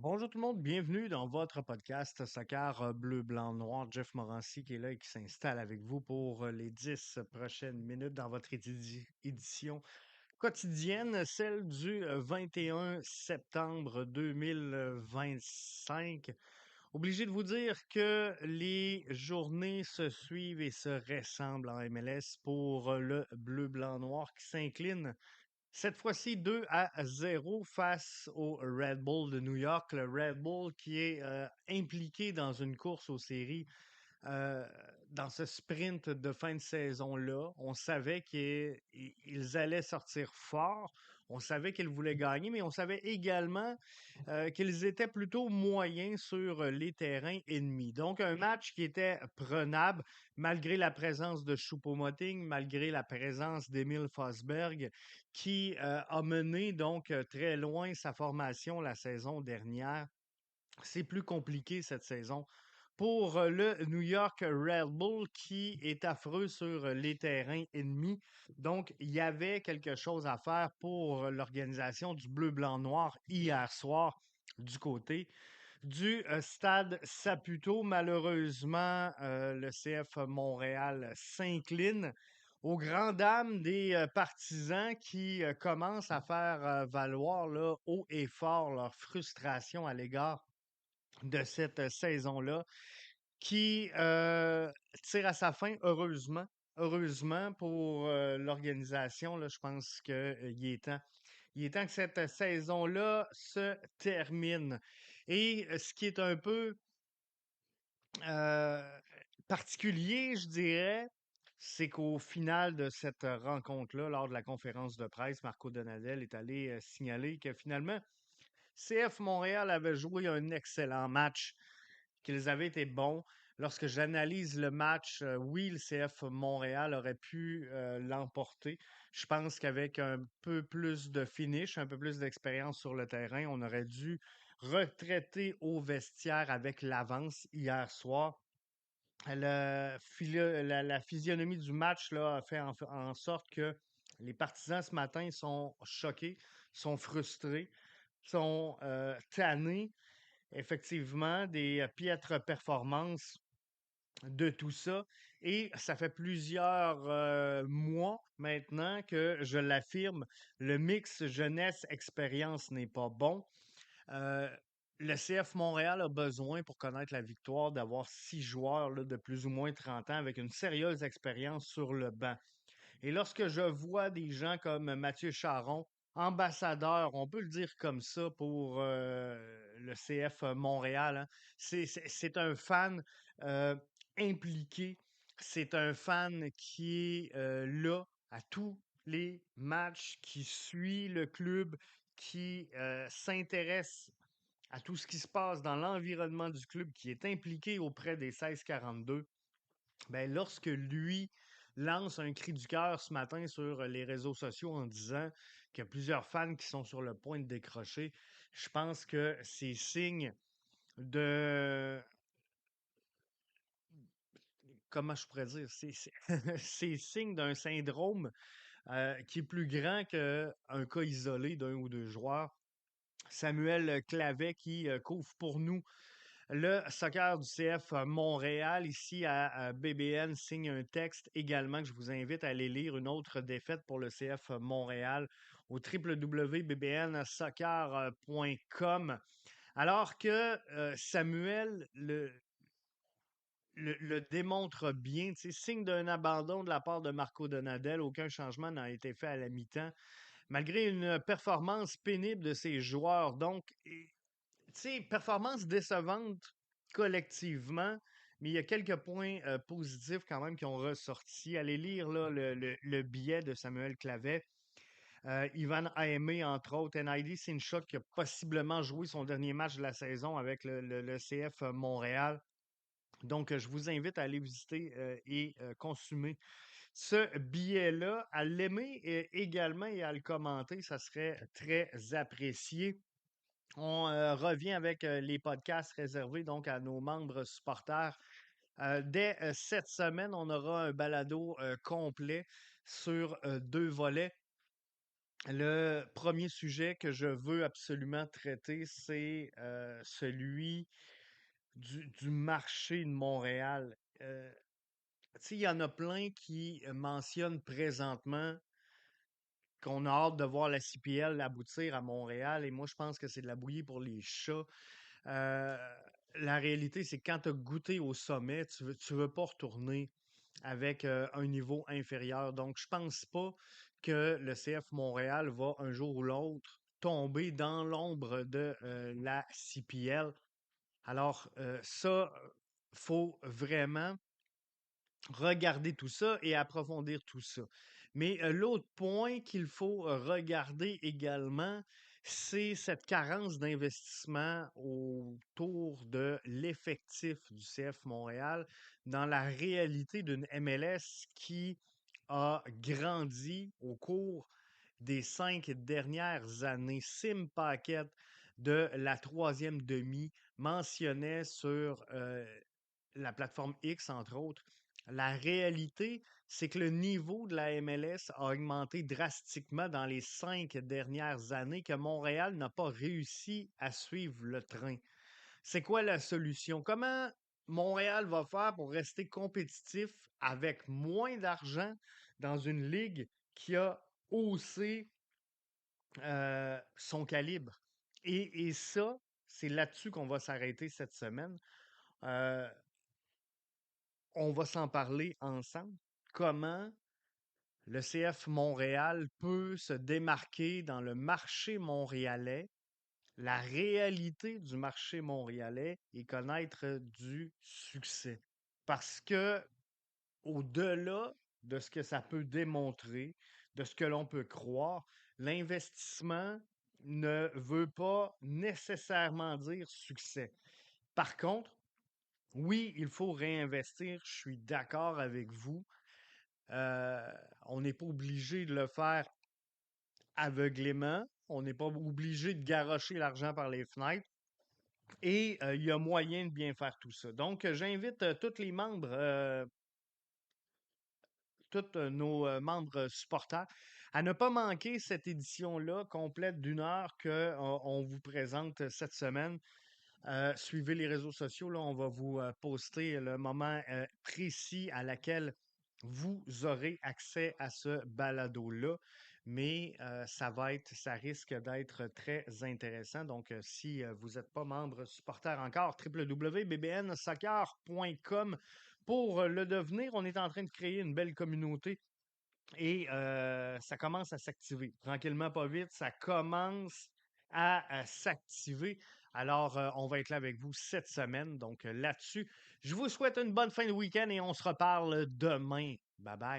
Bonjour tout le monde, bienvenue dans votre podcast Soccer bleu, blanc, noir. Jeff Morancy qui est là et qui s'installe avec vous pour les 10 prochaines minutes dans votre édition quotidienne, celle du 21 septembre 2025. Obligé de vous dire que les journées se suivent et se ressemblent en MLS pour le bleu, blanc, noir qui s'incline cette fois-ci 2-0 face au Red Bull de New York. Le Red Bull qui est impliqué dans une course aux séries euh, dans ce sprint de fin de saison-là. On savait qu'ils allaient sortir fort. On savait qu'ils voulaient gagner, mais on savait également qu'ils étaient plutôt moyens sur les terrains ennemis. Donc, un match qui était prenable malgré la présence de Choupo-Moting, malgré la présence d'Emile Forsberg, qui a mené donc très loin sa formation la saison dernière. C'est plus compliqué cette saison pour le New York Red Bull qui est affreux sur les terrains ennemis. Donc, il y avait quelque chose à faire pour l'organisation du bleu, blanc, noir hier soir du côté du stade Saputo. Malheureusement, le CF Montréal s'incline aux grandes dames des partisans qui commencent à faire valoir là, haut et fort leur frustration à l'égard de cette saison-là qui tire à sa fin, heureusement. Heureusement pour l'organisation, là, je pense qu'il est temps. Il est temps que cette saison-là se termine. Et ce qui est un peu euh, particulier, je dirais, c'est qu'au final de cette rencontre-là, lors de la conférence de presse, Marco Donadel est allé signaler que finalement, CF Montréal avait joué un excellent match, qu'ils avaient été bons. Lorsque j'analyse le match, oui, le CF Montréal aurait pu l'emporter. Je pense qu'avec un peu plus de finish, un peu plus d'expérience sur le terrain, on aurait dû retraiter au vestiaire avec l'avance hier soir. La physionomie du match là, a fait en sorte que les partisans ce matin sont choqués, sont frustrés, sont tannés effectivement des piètres performances de tout ça. Et ça fait plusieurs mois maintenant que je l'affirme, le mix jeunesse-expérience n'est pas bon. Euh, le CF Montréal a besoin, pour connaître la victoire, d'avoir 6 joueurs là, de plus ou moins 30 ans avec une sérieuse expérience sur le banc. Et lorsque je vois des gens comme Mathieu Charon, ambassadeur, on peut le dire comme ça pour le CF Montréal, hein, c'est un fan euh, impliqué, c'est un fan qui est là à tous les matchs, qui suit le club, qui s'intéresse à tout ce qui se passe dans l'environnement du club, qui est impliqué auprès des 1642. Ben, lorsque lui lance un cri du cœur ce matin sur les réseaux sociaux en disant qu'il y a plusieurs fans qui sont sur le point de décrocher, je pense que c'est signe de... Comment je pourrais dire? C'est signe d'un syndrome qui est plus grand qu'un cas isolé d'un ou deux joueurs. Samuel Clavet qui couvre pour nous le soccer du CF Montréal, ici à BBN, signe un texte également que je vous invite à aller lire. Une autre défaite pour le CF Montréal au www.bbnsoccer.com. Alors que Samuel le démontre bien, signe d'un abandon de la part de Marco Donadel. Aucun changement n'a été fait à la mi-temps, malgré une performance pénible de ses joueurs. Donc, performance décevante collectivement, mais il y a quelques points positifs quand même qui ont ressorti. Allez lire là, le billet de Samuel Clavet. Ivan Aimé, entre autres, NID Sinchuk qui a possiblement joué son dernier match de la saison avec le CF Montréal. Donc, je vous invite à aller visiter et consommer ce billet-là, à l'aimer également et à le commenter. Ça serait très apprécié. On revient avec les podcasts réservés donc à nos membres supporters. Dès cette semaine, on aura un balado complet sur 2 volets. Le premier sujet que je veux absolument traiter, c'est celui du marché de Montréal. Tu sais, il y en a plein qui mentionnent présentement qu'on a hâte de voir la CPL aboutir à Montréal, et moi, je pense que c'est de la bouillie pour les chats. Euh, la réalité, c'est que quand tu as goûté au sommet, tu veux pas retourner avec un niveau inférieur. Donc, je pense pas que le CF Montréal va un jour ou l'autre tomber dans l'ombre de la CPL. Alors, ça, faut vraiment regarder tout ça et approfondir tout ça. Mais l'autre point qu'il faut regarder également, c'est cette carence d'investissement autour de l'effectif du CF Montréal dans la réalité d'une MLS qui a grandi au cours des 5 dernières années. Sim Paquette de la troisième demi mentionnait sur la plateforme X, entre autres. La réalité, c'est que le niveau de la MLS a augmenté drastiquement dans les 5 dernières années, que Montréal n'a pas réussi à suivre le train. C'est quoi la solution? Comment Montréal va faire pour rester compétitif avec moins d'argent dans une ligue qui a haussé son calibre? Et ça, c'est là-dessus qu'on va s'arrêter cette semaine. Euh, on va s'en parler ensemble. Comment le CF Montréal peut se démarquer dans le marché montréalais, la réalité du marché montréalais et connaître du succès. Parce que au-delà de ce que ça peut démontrer, de ce que l'on peut croire, l'investissement ne veut pas nécessairement dire succès. Par contre, oui, il faut réinvestir, je suis d'accord avec vous. Euh, on n'est pas obligé de le faire aveuglément. On n'est pas obligé de garrocher l'argent par les fenêtres. Et il y a moyen de bien faire tout ça. Donc, j'invite tous les membres, tous nos membres supporters, à ne pas manquer cette édition-là complète d'1 heure qu'on vous présente cette semaine. Suivez les réseaux sociaux, là, on va vous poster le moment précis à laquelle vous aurez accès à ce balado-là. Mais ça risque d'être très intéressant. Donc, si vous n'êtes pas membre supporter encore, www.bbnsoccer.com pour le devenir. On est en train de créer une belle communauté et ça commence à s'activer. Tranquillement, pas vite, ça commence à s'activer. Alors, on va être là avec vous cette semaine. Donc, là-dessus, je vous souhaite une bonne fin de week-end et on se reparle demain. Bye bye.